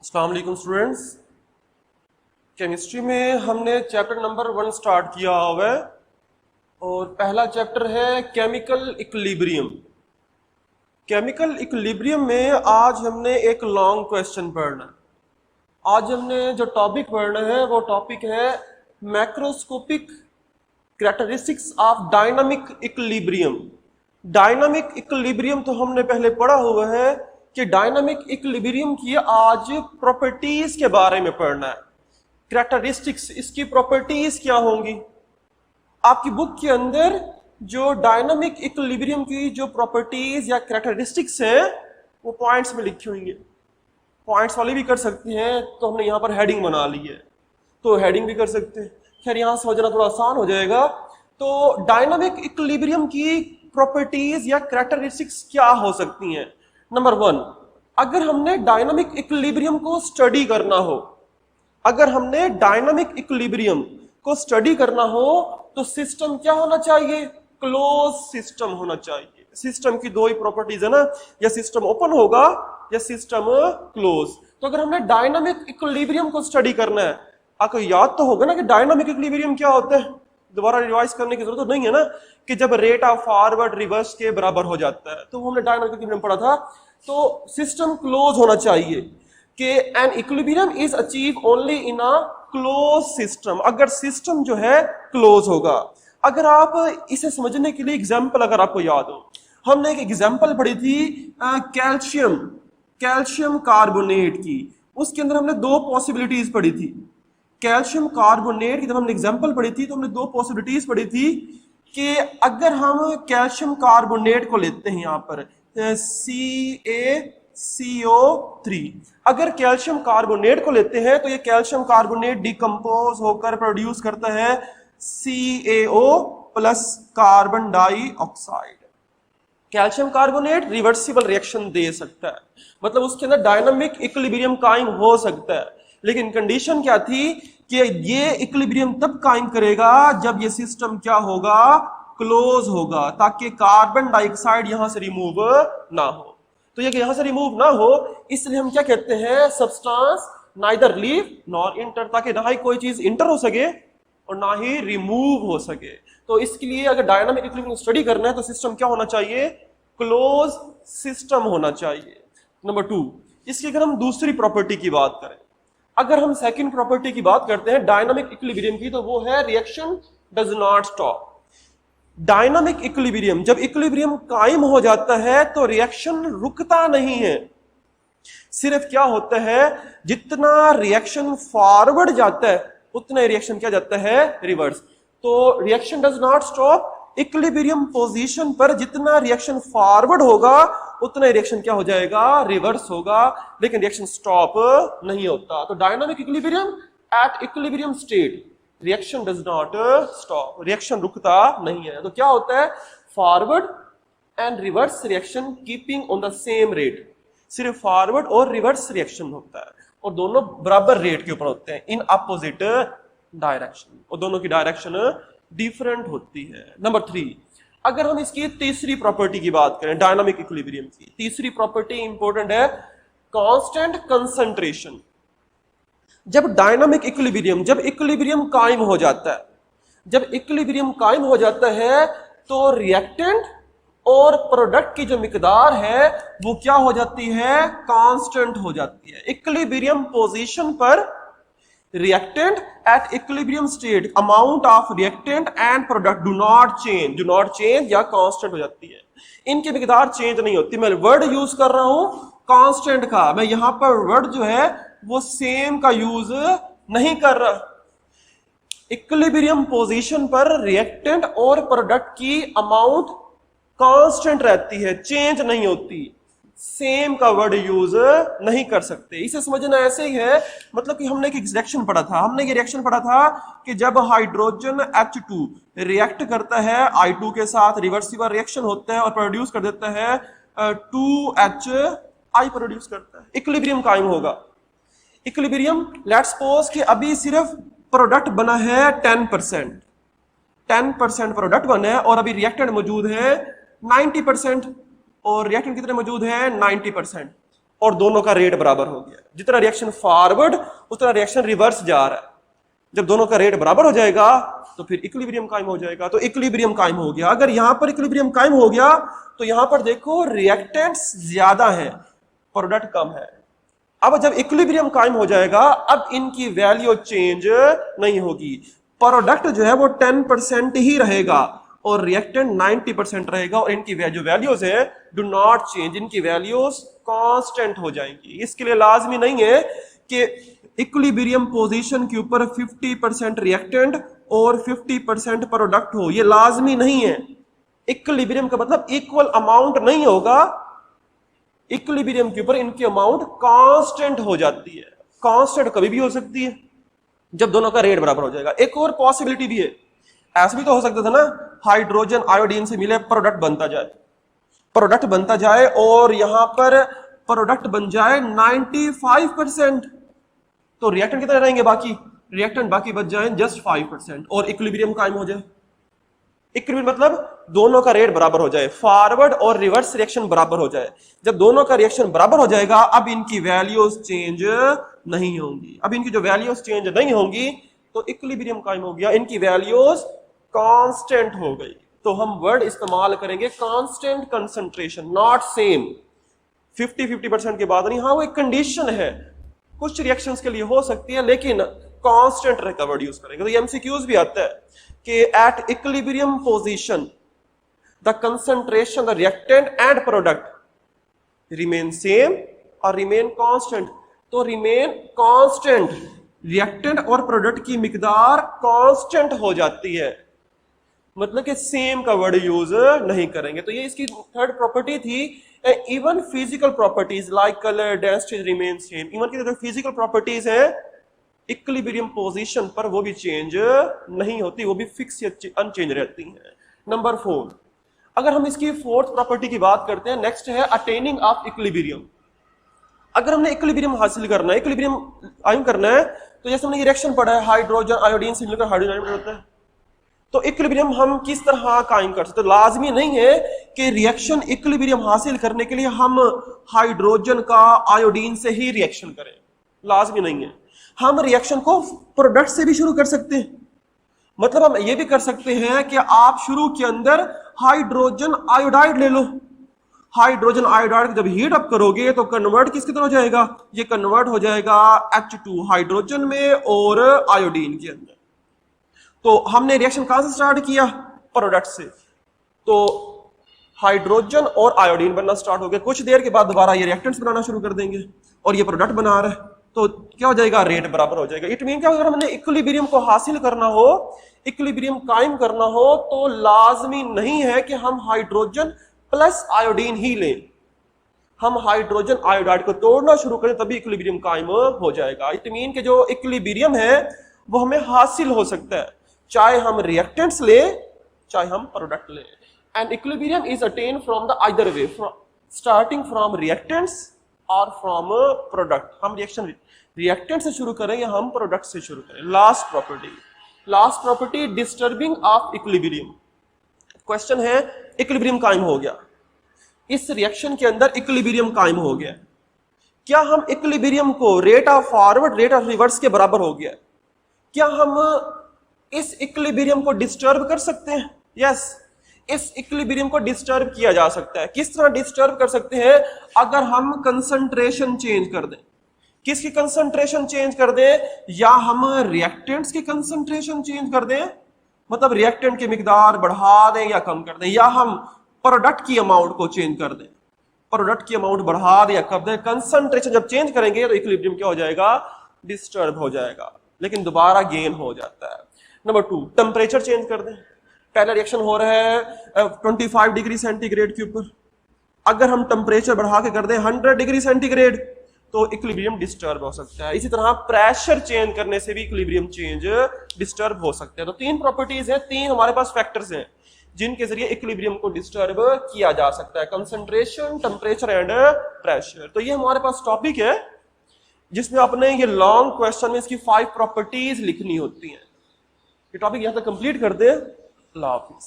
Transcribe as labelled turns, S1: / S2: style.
S1: अस्सलाम वालेकुम students. Chemistry में हमने चैप्टर नंबर 1 स्टार्ट किया हुआ है और पहला चैप्टर है केमिकल इक्विलिब्रियम। केमिकल इक्विलिब्रियम में आज हमने एक लॉन्ग क्वेश्चन पढ़ना है। आज हमने जो टॉपिक पढ़ना है वो टॉपिक है macroscopic characteristics of dynamic equilibrium. Dynamic equilibrium तो हमने पहले पढ़ा हुआ है कि डायनामिक इक्विलिब्रियम की आज प्रॉपर्टीज के बारे में पढ़ना है। कैरेक्टरिस्टिक्स, इसकी प्रॉपर्टीज क्या होंगी। आपकी बुक के अंदर जो डायनामिक इक्विलिब्रियम की जो प्रॉपर्टीज या कैरेक्टरिस्टिक्स है वो पॉइंट्स में लिखी हुई है। पॉइंट्स वाली भी कर सकते हैं, तो हमने यहाँ पर हेडिंग बना ली है तो हेडिंग भी कर सकते हैं। खैर यहाँ समझना थोड़ा आसान हो जाएगा। तो डायनामिक इक्विलिब्रियम की प्रॉपर्टीज या कैरेक्टरिस्टिक्स क्या हो सकती हैं। नंबर 1, अगर हमने डायनामिक इक्विलिब्रियम को स्टडी करना हो, अगर हमने डायनामिक इक्विलिब्रियम को स्टडी करना हो तो सिस्टम क्या होना चाहिए, क्लोज सिस्टम होना चाहिए। सिस्टम की दो ही प्रॉपर्टीज है ना, या सिस्टम ओपन होगा या सिस्टम क्लोज। तो अगर हमने डायनामिक इक्विलिब्रियम को स्टडी करना है, आपको याद तो होगा ना कि डायनामिक इक्विलिब्रियम क्या होता है। दोबारा रिवाइज करने की जरूरत तो नहीं है ना, कि जब रेट ऑफ फॉरवर्ड रिवर्स के बराबर हो जाता है, तो हमने डायनामिक इक्विलिब्रियम पढ़ा था। तो सिस्टम क्लोज होना चाहिए कि an equilibrium is achieve only in a close system. अगर सिस्टम जो है क्लोज होगा। अगर आप इसे समझने के लिए एग्जांपल अगर आपको याद हो, हमने एक एग्जांपल पढ़ी थी कैल्शियम कार्बोनेट की। उसके अंदर हमने दो पॉसिबिलिटीज पढ़ी थी। कैल्शियम कार्बोनेट की जब हमने एग्जांपल पढ़ी थी तो हमने दो पॉसिबिलिटीज पढ़ी थी कि अगर हम कैल्शियम कार्बोनेट को लेते हैं यहाँ पर CaCO3, अगर कैल्शियम कार्बोनेट को लेते हैं तो ये कैल्शियम कार्बोनेट डिकम्पोज होकर प्रोड्यूस करता है CaO plus carbon dioxide. Calcium carbonate reversible reaction दे सकता है, मतलब उसके अंदर डायनामिक इक्विलिब्रियम कायम हो सकता है। लेकिन कंडीशन क्या थी कि ये इक्विलिब्रियम तब कायम करेगा जब ये सिस्टम क्या होगा, क्लोज होगा, ताकि कार्बन डाइऑक्साइड यहां से रिमूव ना हो। तो ये यहां से रिमूव ना हो, इसलिए हम क्या कहते हैं, substance neither leave nor inter, ताकि ना ही कोई चीज इंटर हो सके और ना ही रिमूव हो सके। तो इसके लिए अगर डायनामिक इक्विलिब्रियम स्टडी करना है तो सिस्टम क्या होना चाहिए, क्लोज सिस्टम होना चाहिए। नंबर 2, इसकी अगर हम दूसरी प्रॉपर्टी की बात करें, अगर हम सेकंड प्रॉपर्टी की बात करते हैं डायनामिक इक्विलिब्रियम की, तो वो है reaction does not stop. Dynamic equilibrium, जब इक्विलिब्रियम कायम हो जाता है तो रिएक्शन रुकता नहीं है। सिर्फ क्या होता है, जितना रिएक्शन फॉरवर्ड जाता है उतना रिएक्शन क्या जाता है, रिवर्स। तो reaction does not stop, equilibrium position पर जितना रिएक्शन फॉरवर्ड होगा उतना रिएक्शन क्या हो जाएगा, रिवर्स होगा, लेकिन रिएक्शन स्टॉप नहीं होता। तो dynamic equilibrium at equilibrium state reaction does not stop, reaction रुकता नहीं है। तो क्या होता है, forward and reverse reaction keeping on the same rate. सिर्फ फॉरवर्ड और रिवर्स रिएक्शन होता है और दोनों बराबर रेट के ऊपर होते हैं, इन अपोजिट डायरेक्शन, और दोनों की डायरेक्शन डिफरेंट होती है। नंबर 3, अगर हम इसकी तीसरी प्रॉपर्टी की बात करें डायनामिक इक्विलिब्रियम की, तीसरी प्रॉपर्टी इंपॉर्टेंट है, कांस्टेंट कंसंट्रेशन। जब डायनामिक इक्विलिब्रियम, जब इक्विलिब्रियम कायम हो जाता है, जब इक्विलिब्रियम कायम हो जाता है तो रिएक्टेंट और प्रोडक्ट की जो मिकदार है वो क्या हो जाती है, कांस्टेंट हो जाती है। इक्विलिब्रियम पोजीशन पर reactant at equilibrium state, amount of reactant and product do not change या कांस्टेंट हो जाती है। इनकी मिकदार चेंज नहीं होती। मैं वर्ड यूज कर रहा हूं कांस्टेंट का, मैं यहां पर वर्ड जो है वो सेम का यूज नहीं कर रहा। इक्विलिब्रियम पोजीशन पर रिएक्टेंट और प्रोडक्ट की अमाउंट कांस्टेंट रहती है, चेंज नहीं होती। सेम का वर्ड यूज नहीं कर सकते। इसे समझना ऐसे ही है, मतलब कि हमने एक रिएक्शन पढ़ा था, हमने ये रिएक्शन पढ़ा था कि जब हाइड्रोजन H2 रिएक्ट करता है I2 के साथ, रिवर्सिबल रिएक्शन होता है और प्रोड्यूस कर देता है 2HI प्रोड्यूस करता है, इक्विलिब्रियम कायम होगा। इक्विलिब्रियम लेट्स सपोज कि अभी सिर्फ प्रोडक्ट बना है 10% प्रोडक्ट बना है और अभी रिएक्टेंट मौजूद है 90%, और रिएक्टेंट कितने मौजूद है, 90%। और दोनों का रेट बराबर हो गया। जितना रिएक्शन फॉरवर्ड उतना रिएक्शन रिवर्स जा रहा है। जब दोनों का रेट बराबर हो जाएगा तो फिर इक्विलिब्रियम कायम हो जाएगा। तो इक्विलिब्रियम कायम हो गया। अगर यहां पर इक्विलिब्रियम कायम हो गया तो यहां पर देखो रिएक्टेंट्स ज्यादा है, प्रोडक्ट कम है। अब जब इक्विलिब्रियम कायम हो जाएगा, अब इनकी वैल्यू चेंज नहीं होगी। प्रोडक्ट जो है वो 10% ही रहेगा और रिएक्टेंट 90% रहेगा, और इनकी जो वैल्यूज है डू नॉट चेंज, इनकी वैल्यूज कांस्टेंट हो जाएंगी। इसके लिए लाजमी नहीं है कि इक्विलिब्रियम पोजीशन के ऊपर 50% रिएक्टेंट और 50% प्रोडक्ट हो, ये लाजमी नहीं है। इक्विलिब्रियम का मतलब इक्वल अमाउंट नहीं होगा, इक्विलिब्रियम के ऊपर इनकी अमाउंट कांस्टेंट हो जाती है। कांस्टेंट कभी भी हो सकती है जब दोनों का रेट बराबर हो जाएगा। एक और पॉसिबिलिटी भी है, ऐसा भी तो हो सकता था ना, हाइड्रोजन आयोडीन से मिले प्रोडक्ट बनता जाए और यहां पर प्रोडक्ट बन जाए 95%, तो रिएक्टेंट कितने रहेंगे बाकी? रिएक्टेंट बाकी बच जाए जस्ट 5% और इक्विलिब्रियम कायम हो जाए। इक्विलिब्रियम मतलब दोनों का रेट बराबर हो जाए, फॉरवर्ड और रिवर्स रिएक्शन बराबर हो जाए। जब दोनों का रिएक्शन बराबर हो जाएगा, अब इनकी वैल्यूज चेंज नहीं होंगी। अब इनकी जो वैल्यूज चेंज नहीं होंगी तो इक्विलिब्रियम कायम हो गया, इनकी वैल्यूज कांस्टेंट हो गई। तो हम वर्ड इस्तेमाल करेंगे कांस्टेंट कंसंट्रेशन, नॉट सेम। 50-50% के बाद नहीं, हाँ वो एक कंडीशन है, कुछ रिएक्शंस के लिए हो सकती है, लेकिन कांस्टेंट का वर्ड यूज करेंगे। तो ये एमसीक्यूज भी आता है कि at equilibrium position the concentration the reactant and product remain same और रिमेन कांस्टेंट। तो रिमेन कांस्टेंट, रिएक्टेंट और प्रोडक्ट की मिकदार कांस्टेंट हो जाती है, मतलब कि सेम का वर्ड यूज नहीं करेंगे। तो ये इसकी थर्ड प्रॉपर्टी थी। Even physical properties like colour, density remain same. Even की जो फिजिकल प्रॉपर्टीज है इक्विलिब्रियम पोजीशन पर वो भी चेंज नहीं होती, वो भी फिक्स अनचेंज रहती हैं। नंबर 4, अगर हम इसकी फोर्थ प्रॉपर्टी की बात करते हैं, नेक्स्ट है अटेनिंग ऑफ इक्विलिब्रियम। अगर हमने इक्विलिब्रियम हासिल करना है, इक्विलिब्रियम कायम करना है, तो जैसे हमने ये रिएक्शन पढ़ा है, हाइड्रोजन आयोडीन से मिलकर हाइड्रोजन होता है, तो इक्विलिब्रियम हम किस तरह कायम कर सकते हैं? लाजमी नहीं है कि रिएक्शन इक्विलिब्रियम हासिल करने के लिए हम हाइड्रोजन का आयोडीन से ही रिएक्शन करें, लाजमी नहीं है। हम रिएक्शन को प्रोडक्ट से भी शुरू कर सकते हैं। मतलब हम ये भी कर सकते हैं कि आप शुरू के अंदर हाइड्रोजन आयोडाइड ले लो, हाइड्रोजन आयोडाइड जब हीट अप करोगे तो कन्वर्ट किसके तरह हो जाएगा? ये कन्वर्ट हो जाएगा H2 हाइड्रोजन में और आयोडीन के अंदर। तो हमने रिएक्शन कहां से स्टार्ट किया? प्रोडक्ट से। तो हाइड्रोजन और आयोडीन बनना स्टार्ट हो गया। कुछ देर के बाद दोबारा ये रिएक्टेंट्स बनाना शुरू कर देंगे और ये प्रोडक्ट बना रहा है, तो क्या हो जाएगा? रेट बराबर हो जाएगा। इट मीन क्या, अगर हमने इक्विलिब्रियम को हासिल करना हो, इक्विलिब्रियम कायम करना हो, तो लाजमी नहीं है कि हम हाइड्रोजन प्लस आयोडीन ही लें। हम हाइड्रोजन आयोडाइड को तोड़ना शुरू करें तभी इक्विलिब्रियम कायम हो जाएगा। इट मीन के जो इक्विलिब्रियम है वो हमें हासिल हो सकता है, चाहे हम रिएक्टेंट्स लें चाहे हम प्रोडक्ट लें। And equilibrium is attain from the either way, starting from reactants और फ्रॉम प्रोडक्ट। हम रिएक्शन रिएक्टेंट से शुरू करें या हम प्रोडक्ट से शुरू करें। Last property disturbing of equilibrium. Question है, इक्विलिब्रियम कायम हो गया, इस रिएक्शन के अंदर इक्विलिब्रियम कायम हो गया, क्या हम इक्विलिब्रियम को rate of forward rate of reverse के बराबर हो गया, क्या हम इस इक्विलिब्रियम को डिस्टर्ब कर सकते हैं? यस, इस इक्विलिब्रियम को डिस्टर्ब किया जा सकता है। किस तरह डिस्टर्ब कर सकते हैं? अगर हम कंसंट्रेशन चेंज कर दें। किसकी कंसंट्रेशन चेंज कर दें? या हम रिएक्टेंट्स की कंसंट्रेशन चेंज कर दें, मतलब रिएक्टेंट की मिकदार बढ़ा दें या कम कर दें, या हम प्रोडक्ट की अमाउंट को चेंज कर दें, प्रोडक्ट की अमाउंट बढ़ा दें या कम दें। कंसंट्रेशन जब चेंज करेंगे तो इक्विलिब्रियम क्या हो जाएगा? डिस्टर्ब हो जाएगा, लेकिन दोबारा गेन हो जाता है। नंबर 2, टेम्परेचर चेंज कर दें। पहला रिएक्शन हो रहा है 25 डिग्री सेंटीग्रेड के ऊपर, अगर हम टेम्परेचर बढ़ा के कर दें 100 डिग्री सेंटीग्रेड तो इक्विलिब्रियम डिस्टर्ब हो सकता है। इसी तरह प्रेशर चेंज करने से भी इक्विलिब्रियम चेंज डिस्टर्ब हो सकता है। तो 3 प्रॉपर्टीज हैं, 3 हमारे पास फैक्टर्स हैं जिनके जरिए इक्विलिब्रियम को डिस्टर्ब किया जा सकता है, कंसंट्रेशन, टेम्परेचर एंड प्रेशर। तो ये हमारे पास टॉपिक है जिसमें आपने ये लॉन्ग क्वेश्चन में इसकी 5 प्रॉपर्टीज लिखनी होती हैं। ये टॉपिक यहां तक कंप्लीट कर दे। अल्लाह हाफिज।